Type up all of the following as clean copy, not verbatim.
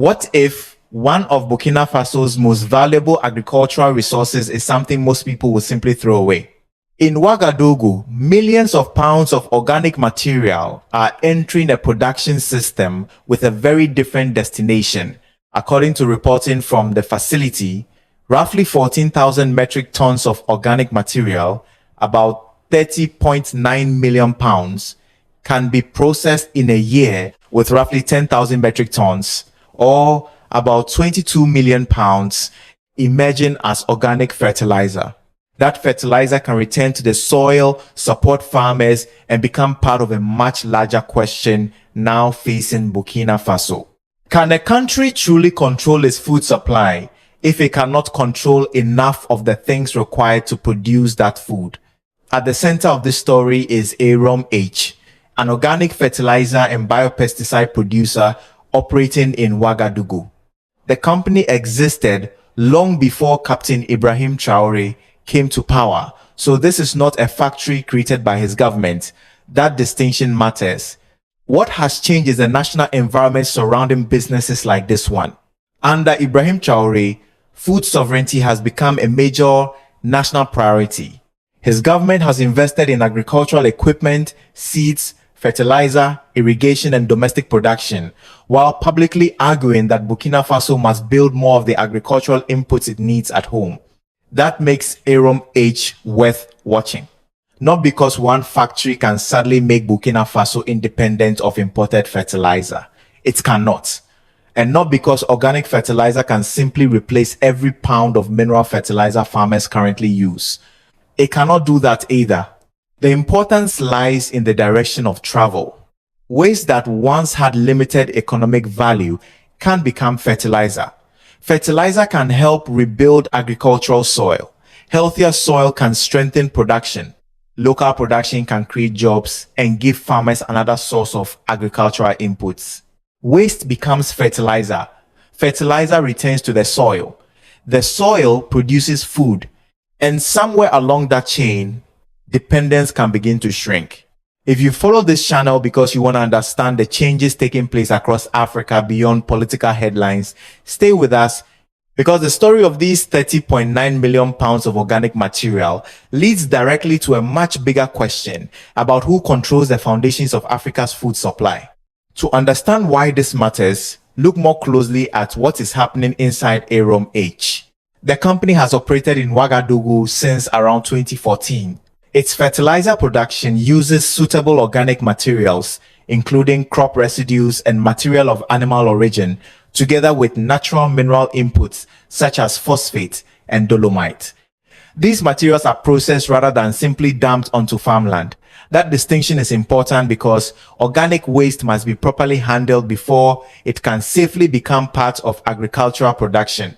What if one of Burkina Faso's most valuable agricultural resources is something most people will simply throw away? In Ouagadougou, millions of pounds of organic material are entering a production system with a very different destination. According to reporting from the facility, roughly 14,000 metric tons of organic material, about 30.9 million pounds, can be processed in a year with roughly 10,000 metric tons, or about 22 million pounds, emerging as organic fertilizer. That fertilizer can return to the soil, support farmers, and become part of a much larger question now facing Burkina Faso. Can a country truly control its food supply if it cannot control enough of the things required to produce that food? At the center of this story is AROM-H, an organic fertilizer and biopesticide producer operating in Ouagadougou. The company existed long before Captain Ibrahim Traore came to power, so this is not a factory created by his government. That distinction matters. What has changed is the national environment surrounding businesses like this one. Under Ibrahim Traore, food sovereignty has become a major national priority. His government has invested in agricultural equipment, seeds, fertilizer, irrigation, and domestic production, while publicly arguing that Burkina Faso must build more of the agricultural inputs it needs at home. That makes AROM-H worth watching. Not because one factory can suddenly make Burkina Faso independent of imported fertilizer. It cannot. And not because organic fertilizer can simply replace every pound of mineral fertilizer farmers currently use. It cannot do that either. The importance lies in the direction of travel. Waste that once had limited economic value can become fertilizer. Fertilizer can help rebuild agricultural soil. Healthier soil can strengthen production. Local production can create jobs and give farmers another source of agricultural inputs. Waste becomes fertilizer. Fertilizer returns to the soil. The soil produces food. And somewhere along that chain, dependence can begin to shrink. If you follow this channel because you want to understand the changes taking place across Africa beyond political headlines, stay with us, because the story of these 30.9 million pounds of organic material leads directly to a much bigger question about who controls the foundations of Africa's food supply. To understand why this matters, look more closely at what is happening inside AROM-H. The company has operated in Ouagadougou since around 2014. Its fertilizer production uses suitable organic materials, including crop residues and material of animal origin, together with natural mineral inputs such as phosphate and dolomite. These materials are processed rather than simply dumped onto farmland. That distinction is important because organic waste must be properly handled before it can safely become part of agricultural production.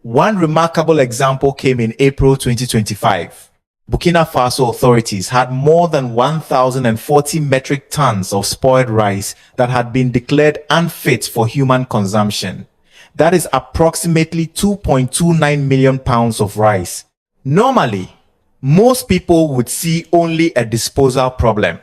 One remarkable example came in April 2025. Burkina Faso authorities had more than 1,040 metric tons of spoiled rice that had been declared unfit for human consumption. That is approximately 2.29 million pounds of rice. Normally, most people would see only a disposal problem.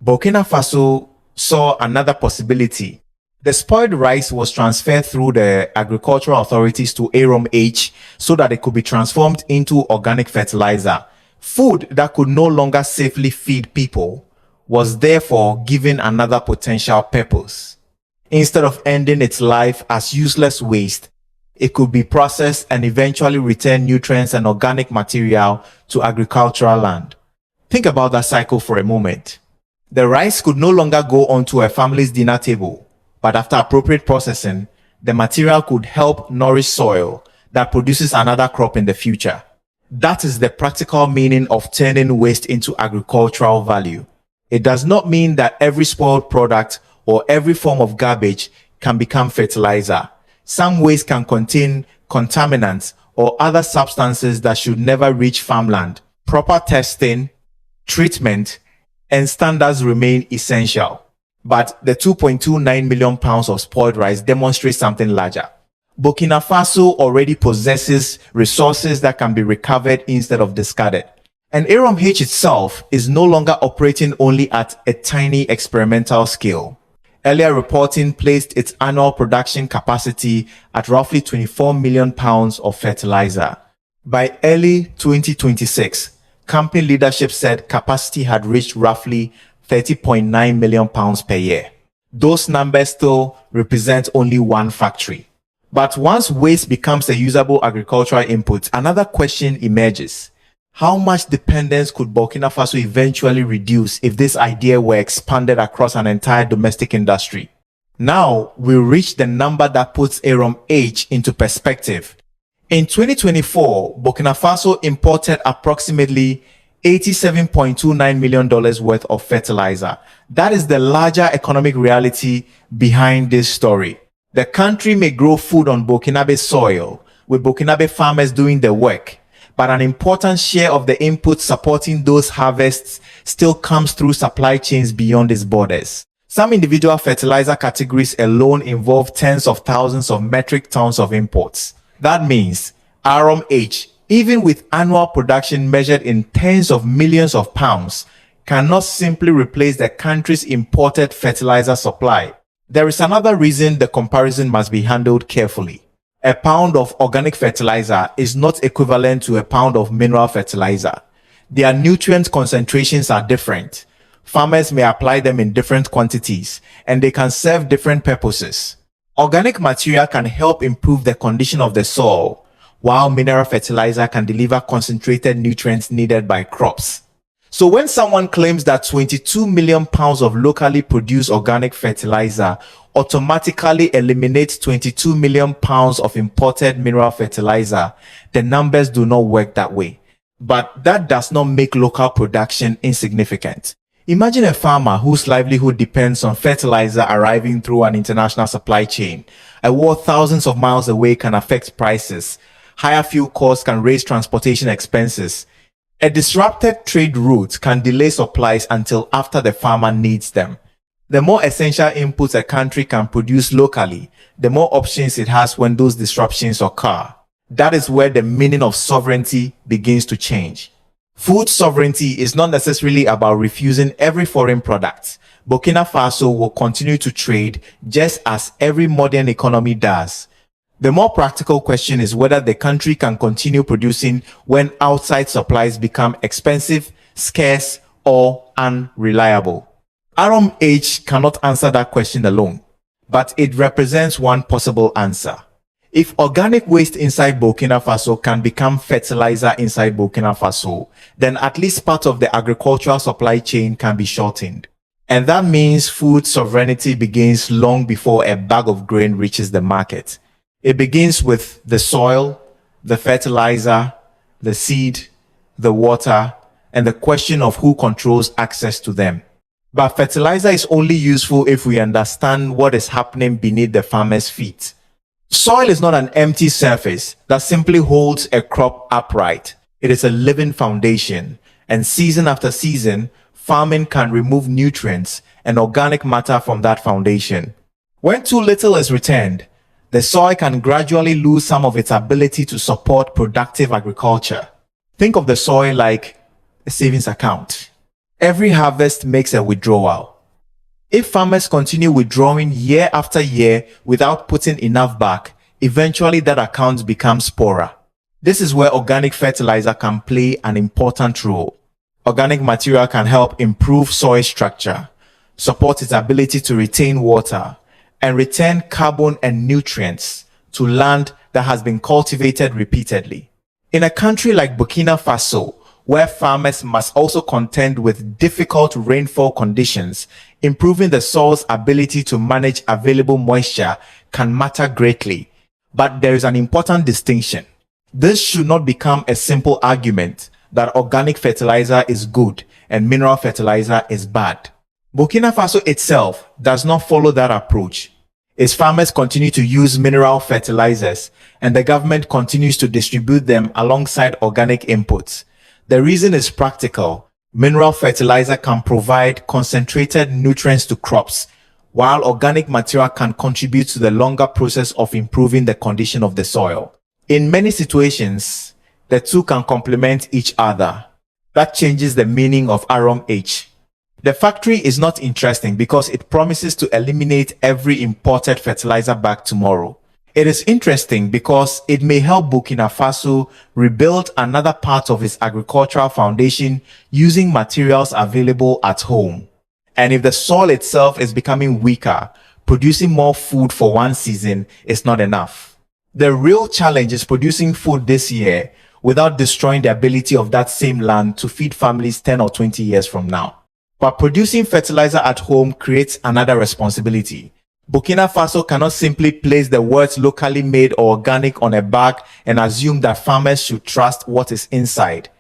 Burkina Faso saw another possibility. The spoiled rice was transferred through the agricultural authorities to AROM-H so that it could be transformed into organic fertilizer. Food that could no longer safely feed people was therefore given another potential purpose. Instead of ending its life as useless waste, it could be processed and eventually return nutrients and organic material to agricultural land. Think about that cycle for a moment. The rice could no longer go onto a family's dinner table, but after appropriate processing, the material could help nourish soil that produces another crop in the future. That is the practical meaning of turning waste into agricultural value. It does not mean that every spoiled product or every form of garbage can become fertilizer. Some waste can contain contaminants or other substances that should never reach farmland. Proper testing, treatment, and standards remain essential. But the 2.29 million pounds of spoiled rice demonstrates something larger. Burkina Faso already possesses resources that can be recovered instead of discarded. And AROM-H itself is no longer operating only at a tiny experimental scale. Earlier reporting placed its annual production capacity at roughly 24 million pounds of fertilizer. By early 2026, company leadership said capacity had reached roughly 30.9 million pounds per year. Those numbers still represent only one factory. But once waste becomes a usable agricultural input, another question emerges. How much dependence could Burkina Faso eventually reduce if this idea were expanded across an entire domestic industry? Now, we reach the number that puts AROM-H into perspective. In 2024, Burkina Faso imported approximately $87.29 million worth of fertilizer. That is the larger economic reality behind this story. The country may grow food on Burkinabe soil, with Burkinabe farmers doing the work, but an important share of the inputs supporting those harvests still comes through supply chains beyond its borders. Some individual fertilizer categories alone involve tens of thousands of metric tons of imports. That means AROM-H, even with annual production measured in tens of millions of pounds, cannot simply replace the country's imported fertilizer supply. There is another reason the comparison must be handled carefully. A pound of organic fertilizer is not equivalent to a pound of mineral fertilizer. Their nutrient concentrations are different. Farmers may apply them in different quantities, and they can serve different purposes. Organic material can help improve the condition of the soil, while mineral fertilizer can deliver concentrated nutrients needed by crops. So when someone claims that 22 million pounds of locally produced organic fertilizer automatically eliminates 22 million pounds of imported mineral fertilizer, the numbers do not work that way. But that does not make local production insignificant. Imagine a farmer whose livelihood depends on fertilizer arriving through an international supply chain. A war thousands of miles away can affect prices. Higher fuel costs can raise transportation expenses. A disrupted trade route can delay supplies until after the farmer needs them. The more essential inputs a country can produce locally, the more options it has when those disruptions occur. That is where the meaning of sovereignty begins to change. Food sovereignty is not necessarily about refusing every foreign product. Burkina Faso will continue to trade just as every modern economy does. The more practical question is whether the country can continue producing when outside supplies become expensive, scarce, or unreliable. AROM-H cannot answer that question alone, but it represents one possible answer. If organic waste inside Burkina Faso can become fertilizer inside Burkina Faso, then at least part of the agricultural supply chain can be shortened. And that means food sovereignty begins long before a bag of grain reaches the market. It begins with the soil, the fertilizer, the seed, the water, and the question of who controls access to them. But fertilizer is only useful if we understand what is happening beneath the farmer's feet. Soil is not an empty surface that simply holds a crop upright. It is a living foundation, and season after season, farming can remove nutrients and organic matter from that foundation. When too little is returned, the soil can gradually lose some of its ability to support productive agriculture. Think of the soil like a savings account. Every harvest makes a withdrawal. If farmers continue withdrawing year after year without putting enough back, eventually that account becomes poorer. This is where organic fertilizer can play an important role. Organic material can help improve soil structure, support its ability to retain water, and return carbon and nutrients to land that has been cultivated repeatedly. In a country like Burkina Faso, where farmers must also contend with difficult rainfall conditions, improving the soil's ability to manage available moisture can matter greatly. But there is an important distinction. This should not become a simple argument that organic fertilizer is good and mineral fertilizer is bad. Burkina Faso itself does not follow that approach. Its farmers continue to use mineral fertilizers, and the government continues to distribute them alongside organic inputs. The reason is practical. Mineral fertilizer can provide concentrated nutrients to crops, while organic material can contribute to the longer process of improving the condition of the soil. In many situations, the two can complement each other. That changes the meaning of AROM-H. The factory is not interesting because it promises to eliminate every imported fertilizer bag tomorrow. It is interesting because it may help Burkina Faso rebuild another part of its agricultural foundation using materials available at home. And if the soil itself is becoming weaker, producing more food for one season is not enough. The real challenge is producing food this year without destroying the ability of that same land to feed families 10 or 20 years from now. But producing fertilizer at home creates another responsibility. Burkina Faso cannot simply place the words locally made or organic on a bag and assume that farmers should trust what is inside.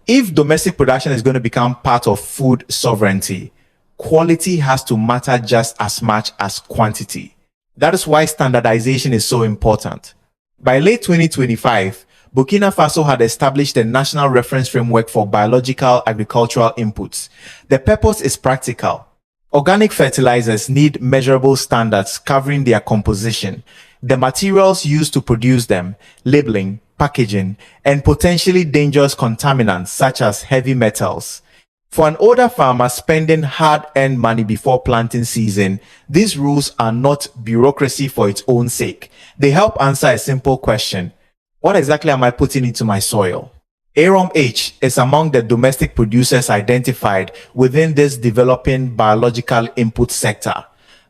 If domestic production is going to become part of food sovereignty, quality has to matter just as much as quantity. That is why standardization is so important. By late 2025, Burkina Faso had established a national reference framework for biological agricultural inputs. The purpose is practical. Organic fertilizers need measurable standards covering their composition, the materials used to produce them, labeling, packaging, and potentially dangerous contaminants such as heavy metals. For an older farmer spending hard-earned money before planting season, these rules are not bureaucracy for its own sake. They help answer a simple question: what exactly am I putting into my soil? AROM-H is among the domestic producers identified within this developing biological input sector,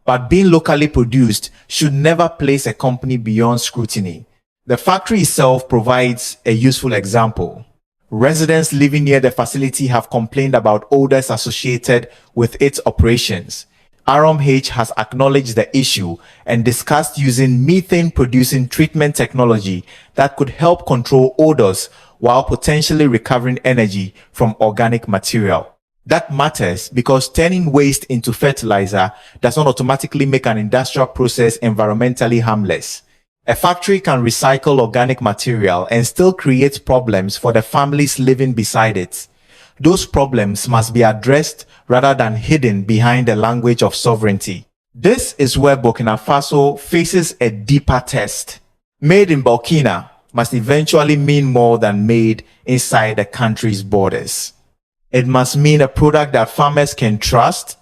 but being locally produced should never place a company beyond scrutiny. The factory itself provides a useful example. Residents living near the facility have complained about odors associated with its operations. AROM-H has acknowledged the issue and discussed using methane-producing treatment technology that could help control odors while potentially recovering energy from organic material. That matters because turning waste into fertilizer does not automatically make an industrial process environmentally harmless. A factory can recycle organic material and still create problems for the families living beside it. Those problems must be addressed rather than hidden behind the language of sovereignty. This is where Burkina Faso faces a deeper test. Made in Burkina must eventually mean more than made inside the country's borders. It must mean a product that farmers can trust,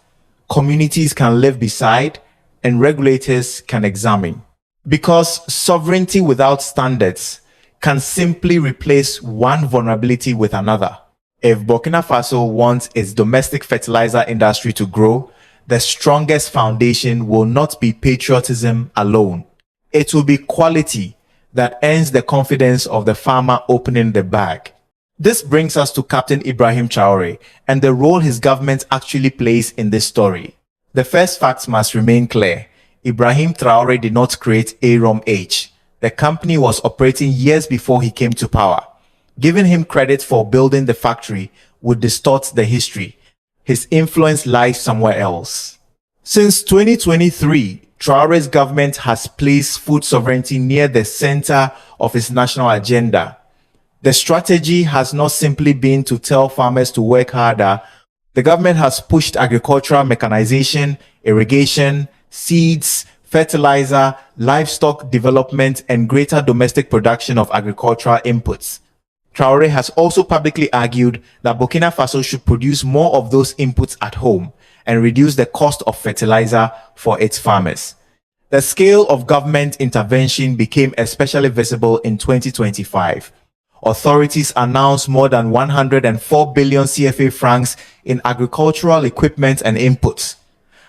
communities can live beside, and regulators can examine. Because sovereignty without standards can simply replace one vulnerability with another. If Burkina Faso wants its domestic fertilizer industry to grow, the strongest foundation will not be patriotism alone. It will be quality that earns the confidence of the farmer opening the bag. This brings us to Captain Ibrahim Traore and the role his government actually plays in this story. The first facts must remain clear. Ibrahim Traore did not create AROM-H. The company was operating years before he came to power. Giving him credit for building the factory would distort the history. His influence lies somewhere else. Since 2023, Traore's government has placed food sovereignty near the center of its national agenda. The strategy has not simply been to tell farmers to work harder. The government has pushed agricultural mechanization, irrigation, seeds, fertilizer, livestock development, and greater domestic production of agricultural inputs. Traore has also publicly argued that Burkina Faso should produce more of those inputs at home and reduce the cost of fertilizer for its farmers. The scale of government intervention became especially visible in 2025. Authorities announced more than 104 billion CFA francs in agricultural equipment and inputs.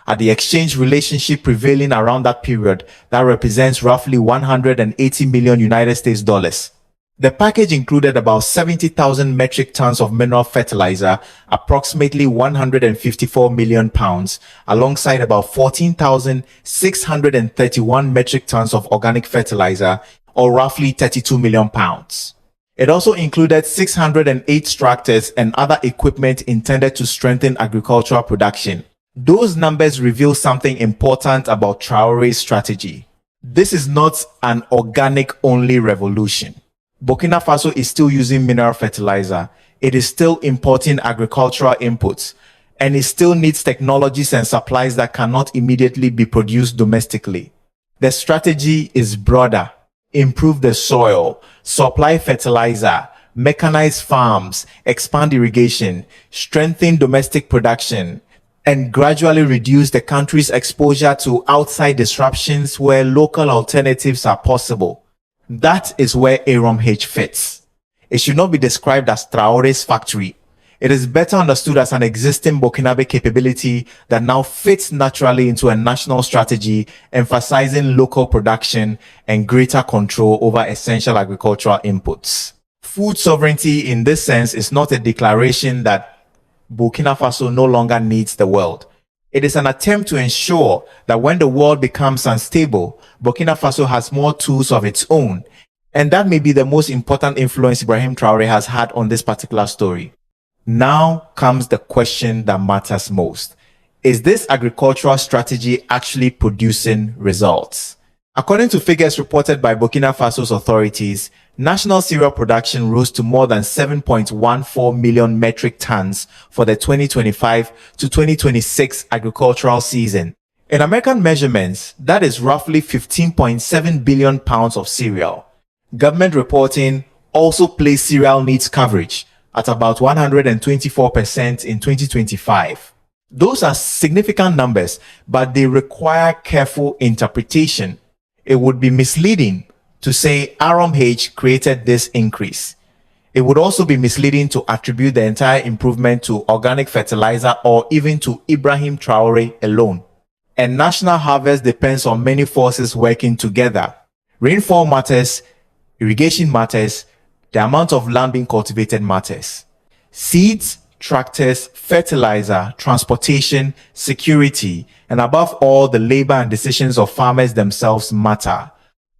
At the exchange relationship prevailing around that period, that represents roughly 180 million United States dollars. The package included about 70,000 metric tons of mineral fertilizer, approximately 154 million pounds, alongside about 14,631 metric tons of organic fertilizer, or roughly 32 million pounds. It also included 608 tractors and other equipment intended to strengthen agricultural production. Those numbers reveal something important about Traore's strategy. This is not an organic-only revolution. Burkina Faso is still using mineral fertilizer. It is still importing agricultural inputs, and it still needs technologies and supplies that cannot immediately be produced domestically. The strategy is broader. Improve the soil, supply fertilizer, mechanize farms, expand irrigation, strengthen domestic production, and gradually reduce the country's exposure to outside disruptions where local alternatives are possible. That is where AROM-H fits. It should not be described as Traore's factory. It is better understood as an existing Burkinabe capability that now fits naturally into a national strategy, emphasizing local production and greater control over essential agricultural inputs. Food sovereignty in this sense is not a declaration that Burkina Faso no longer needs the world. It is an attempt to ensure that when the world becomes unstable, Burkina Faso has more tools of its own. And that may be the most important influence Ibrahim Traore has had on this particular story. Now comes the question that matters most. Is this agricultural strategy actually producing results? According to figures reported by Burkina Faso's authorities, national cereal production rose to more than 7.14 million metric tons for the 2025 to 2026 agricultural season. In American measurements, that is roughly 15.7 billion pounds of cereal. Government reporting also placed cereal needs coverage at about 124% in 2025. Those are significant numbers, but they require careful interpretation. It would be misleading to say AROM-H created this increase. It would also be misleading to attribute the entire improvement to organic fertilizer or even to Ibrahim Traore alone. A national harvest depends on many forces working together. Rainfall matters, irrigation matters, the amount of land being cultivated matters. Seeds, tractors, fertilizer, transportation, security, and above all, the labor and decisions of farmers themselves matter.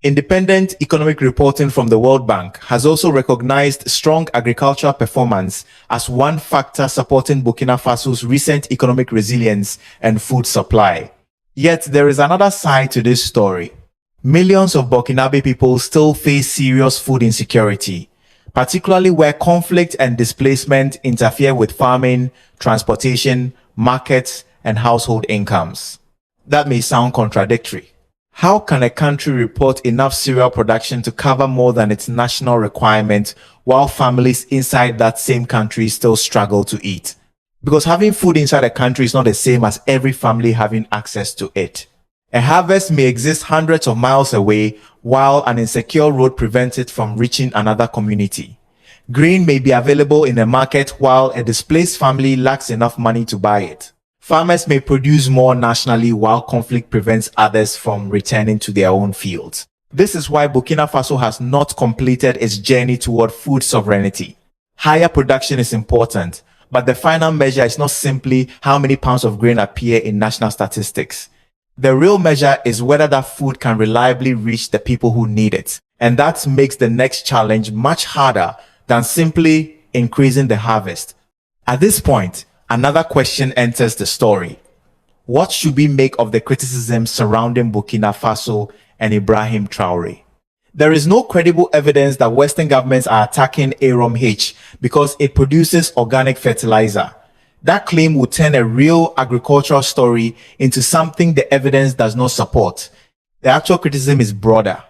Independent economic reporting from the World Bank has also recognized strong agricultural performance as one factor supporting Burkina Faso's recent economic resilience and food supply. Yet there is another side to this story. Millions of Burkinabe people still face serious food insecurity, particularly where conflict and displacement interfere with farming, transportation, markets, and household incomes. That may sound contradictory. How can a country report enough cereal production to cover more than its national requirement while families inside that same country still struggle to eat? Because having food inside a country is not the same as every family having access to it. A harvest may exist hundreds of miles away while an insecure road prevents it from reaching another community. Grain may be available in a market while a displaced family lacks enough money to buy it. Farmers may produce more nationally while conflict prevents others from returning to their own fields. This is why Burkina Faso has not completed its journey toward food sovereignty. Higher production is important, but the final measure is not simply how many pounds of grain appear in national statistics. The real measure is whether that food can reliably reach the people who need it. And that makes the next challenge much harder than simply increasing the harvest. At this point, another question enters the story. What should we make of the criticism surrounding Burkina Faso and Ibrahim Traore? There is no credible evidence that Western governments are attacking AROM-H because it produces organic fertilizer. That claim would turn a real agricultural story into something the evidence does not support. The actual criticism is broader.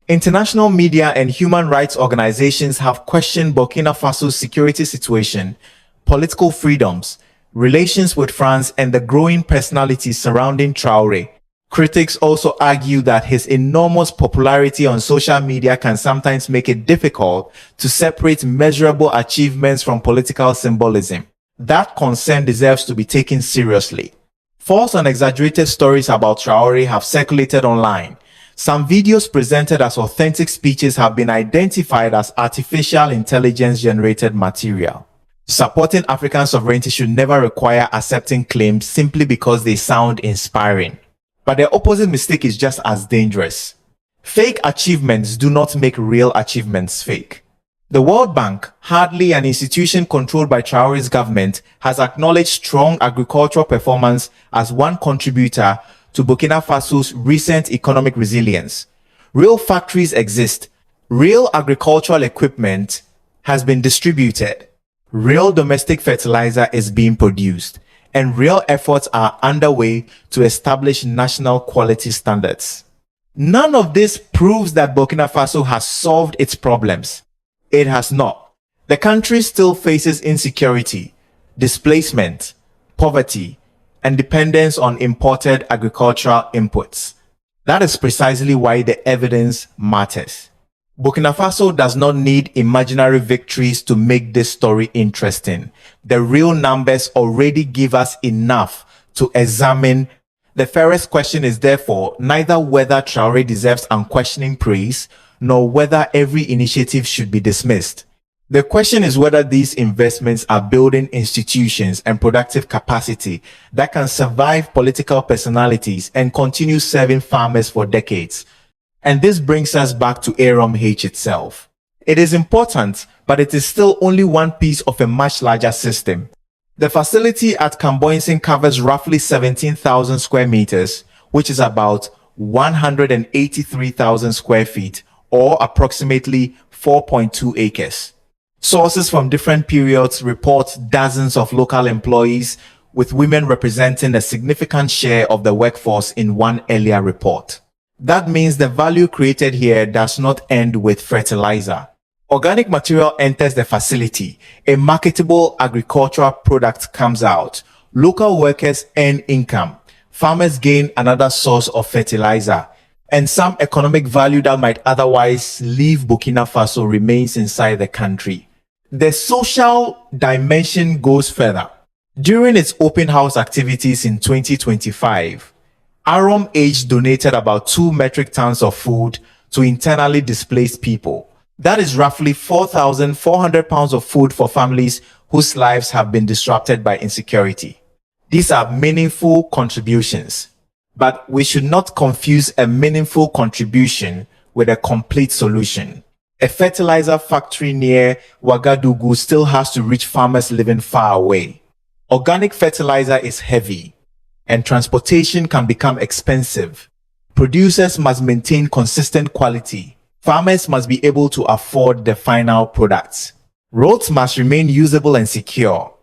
International media and human rights organizations have questioned Burkina Faso's security situation, political freedoms, relations with France, and the growing personalities surrounding Traore. Critics also argue that his enormous popularity on social media can sometimes make it difficult to separate measurable achievements from political symbolism. That concern deserves to be taken seriously. False and exaggerated stories about Traore have circulated online. Some videos presented as authentic speeches have been identified as artificial intelligence-generated material. Supporting African sovereignty should never require accepting claims simply because they sound inspiring. But the opposite mistake is just as dangerous. Fake achievements do not make real achievements fake. The World Bank, hardly an institution controlled by Traore's government, has acknowledged strong agricultural performance as one contributor to Burkina Faso's recent economic resilience. Real factories exist. Real agricultural equipment has been distributed. Real domestic fertilizer is being produced. And real efforts are underway to establish national quality standards. None of this proves that Burkina Faso has solved its problems. It has not. The country still faces insecurity, displacement, poverty, and dependence on imported agricultural inputs. That is precisely why the evidence matters. Burkina Faso does not need imaginary victories to make this story interesting. The real numbers already give us enough to examine. The fairest question is therefore neither whether Traore deserves unquestioning praise, nor whether every initiative should be dismissed. The question is whether these investments are building institutions and productive capacity that can survive political personalities and continue serving farmers for decades. And this brings us back to AROM-H itself. It is important, but it is still only one piece of a much larger system. The facility at Camboinsin covers roughly 17,000 square meters, which is about 183,000 square feet, or approximately 4.2 acres. Sources from different periods report dozens of local employees, with women representing a significant share of the workforce in one earlier report. That means the value created here does not end with fertilizer. Organic material enters the facility, a marketable agricultural product comes out, local workers earn income, farmers gain another source of fertilizer, and some economic value that might otherwise leave Burkina Faso remains inside the country. The social dimension goes further. During its open house activities in 2025, AROM-H donated about 2 metric tons of food to internally displaced people. That is roughly 4,400 pounds of food for families whose lives have been disrupted by insecurity. These are meaningful contributions, but we should not confuse a meaningful contribution with a complete solution. A fertilizer factory near Ouagadougou still has to reach farmers living far away. Organic fertilizer is heavy, and transportation can become expensive. Producers must maintain consistent quality. Farmers must be able to afford the final products. Roads must remain usable and secure.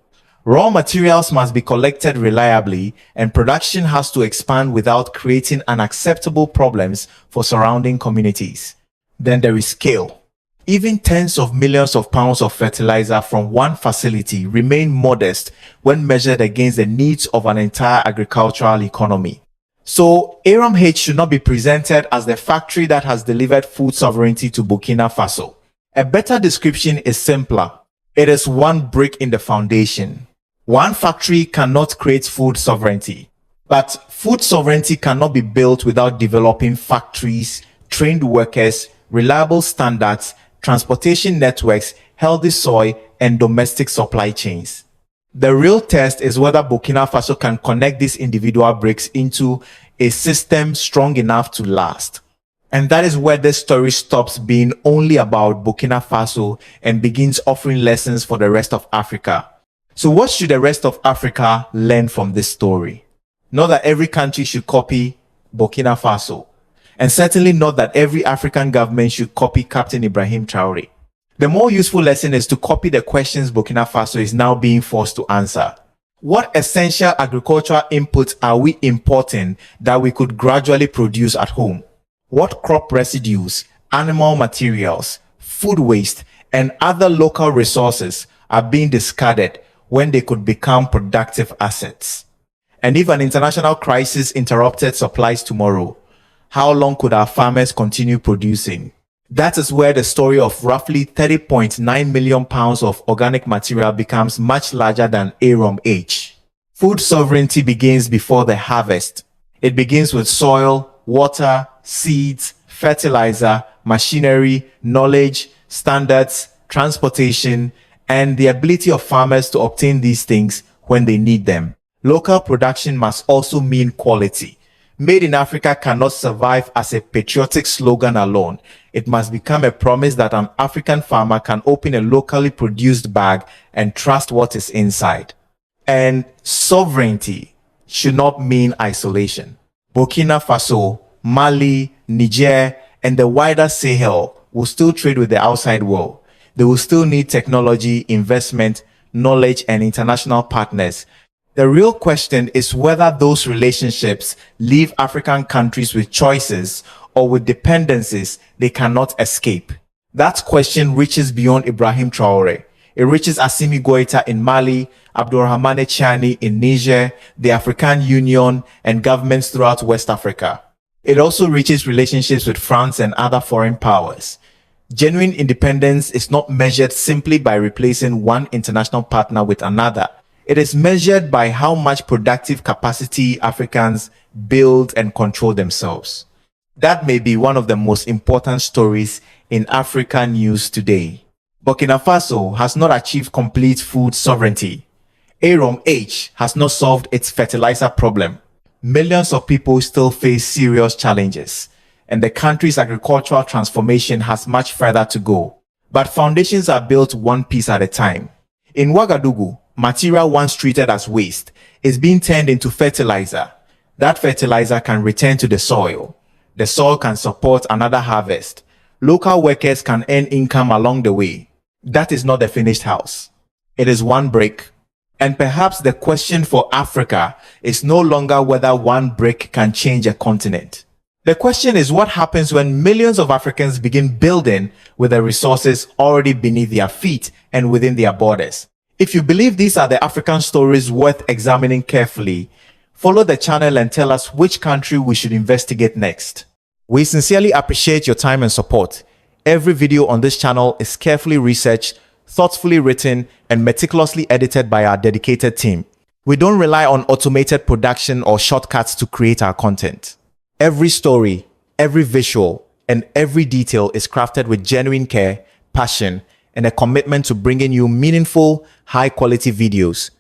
Raw materials must be collected reliably, and production has to expand without creating unacceptable problems for surrounding communities. Then there is scale. Even tens of millions of pounds of fertilizer from one facility remain modest when measured against the needs of an entire agricultural economy. So, AROM-H should not be presented as the factory that has delivered food sovereignty to Burkina Faso. A better description is simpler. It is one brick in the foundation. One factory cannot create food sovereignty, but food sovereignty cannot be built without developing factories, trained workers, reliable standards, transportation networks, healthy soil, and domestic supply chains. The real test is whether Burkina Faso can connect these individual bricks into a system strong enough to last. And that is where this story stops being only about Burkina Faso and begins offering lessons for the rest of Africa. So what should the rest of Africa learn from this story? Not that every country should copy Burkina Faso, and certainly not that every African government should copy Captain Ibrahim Traore. The more useful lesson is to copy the questions Burkina Faso is now being forced to answer. What essential agricultural inputs are we importing that we could gradually produce at home? What crop residues, animal materials, food waste, and other local resources are being discarded when they could become productive assets? And if an international crisis interrupted supplies tomorrow, how long could our farmers continue producing? That is where the story of roughly 30.9 million pounds of organic material becomes much larger than AROM-H. Food sovereignty begins before the harvest. It begins with soil, water, seeds, fertilizer, machinery, knowledge, standards, transportation, and the ability of farmers to obtain these things when they need them. Local production must also mean quality. Made in Africa cannot survive as a patriotic slogan alone. It must become a promise that an African farmer can open a locally produced bag and trust what is inside. And sovereignty should not mean isolation. Burkina Faso, Mali, Niger, and the wider Sahel will still trade with the outside world. They will still need technology, investment, knowledge, and international partners. The real question is whether those relationships leave African countries with choices or with dependencies they cannot escape. That question reaches beyond Ibrahim Traore. It reaches Assimi Goïta in Mali, Abdourahmane Tiani in Niger, the African Union, and governments throughout West Africa. It also reaches relationships with France and other foreign powers. Genuine independence is not measured simply by replacing one international partner with another. It is measured by how much productive capacity Africans build and control themselves. That may be one of the most important stories in African news today. Burkina Faso has not achieved complete food sovereignty. AROM-H has not solved its fertilizer problem. Millions of people still face serious challenges, and the country's agricultural transformation has much further to go. But foundations are built one piece at a time. In Ouagadougou, material once treated as waste is being turned into fertilizer. That fertilizer can return to the soil. The soil can support another harvest. Local workers can earn income along the way. That is not the finished house. It is one brick. And perhaps the question for Africa is no longer whether one brick can change a continent. The question is what happens when millions of Africans begin building with the resources already beneath their feet and within their borders. If you believe these are the African stories worth examining carefully, follow the channel and tell us which country we should investigate next. We sincerely appreciate your time and support. Every video on this channel is carefully researched, thoughtfully written, and meticulously edited by our dedicated team. We don't rely on automated production or shortcuts to create our content. Every story, every visual, and every detail is crafted with genuine care, passion, and a commitment to bringing you meaningful, high-quality videos